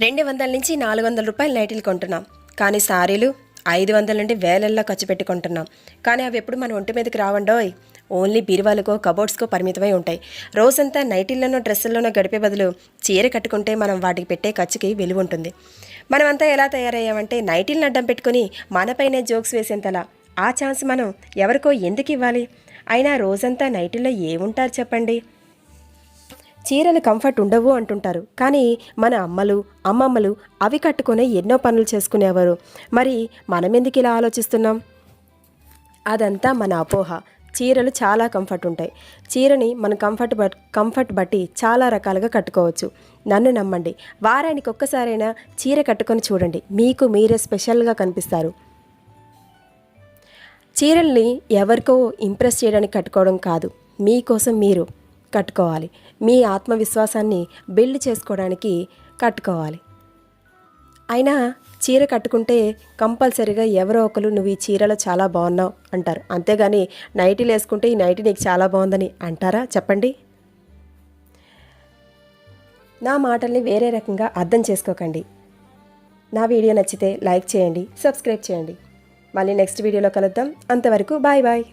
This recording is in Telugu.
200 నుంచి 400 రూపాయల నైటీలు కొంటున్నాం, కానీ సారీలు 500 నుండి వేలల్లో ఖర్చు పెట్టి కొంటున్నాం. కానీ అవి ఎప్పుడు మన ఒంటి మీదకి రావండోయ్. ఓన్లీ బీరువాలకో కబోర్డ్స్కో పరిమితమై ఉంటాయి. రోజంతా నైటీల్లోనో డ్రెస్సుల్లోనో గడిపే బదులు చీర కట్టుకుంటే మనం వాటికి పెట్టే ఖర్చుకి విలువ ఉంటుంది. మనమంతా ఎలా తయారయ్యామంటే నైటీలను అడ్డం పెట్టుకుని మనపైనే జోక్స్ వేసేంతలా. ఆ ఛాన్స్ మనం ఎవరికో ఎందుకు ఇవ్వాలి? అయినా రోజంతా నైటీల్లో ఏముంటారు చెప్పండి? చీరలు కంఫర్ట్ ఉండవు అంటుంటారు, కానీ మన అమ్మలు అమ్మమ్మలు అవి కట్టుకునే ఎన్నో పనులు చేసుకునేవారు. మరి మనమెందుకు ఇలా ఆలోచిస్తున్నాం? అదంతా మన అపోహ. చీరలు చాలా కంఫర్ట్ ఉంటాయి. చీరని మన కంఫర్ట్ బట్టి చాలా రకాలుగా కట్టుకోవచ్చు. నన్ను నమ్మండి, వారానికి ఒక్కసారైనా చీర కట్టుకొని చూడండి, మీకు మీరే స్పెషల్గా కనిపిస్తారు. చీరల్ని ఎవరికో ఇంప్రెస్ చేయడానికి కట్టుకోవడం కాదు, మీకోసం మీరు కట్టుకోవాలి. మీ ఆత్మవిశ్వాసాన్ని బిల్డ్ చేసుకోవడానికి కట్టుకోవాలి. అయినా చీర కట్టుకుంటే కంపల్సరీగా ఎవరో ఒకరు నువ్వు ఈ చీరలో చాలా బాగున్నావు అంటారు. అంతేగాని నైటీలు వేసుకుంటే ఈ నైటీ నీకు చాలా బాగుందని అంటారా చెప్పండి? నా మాటల్ని వేరే రకంగా అర్థం చేసుకోకండి. నా వీడియో నచ్చితే లైక్ చేయండి, సబ్స్క్రైబ్ చేయండి. మళ్ళీ నెక్స్ట్ వీడియోలో కలుద్దాం. అంతవరకు బాయ్ బాయ్.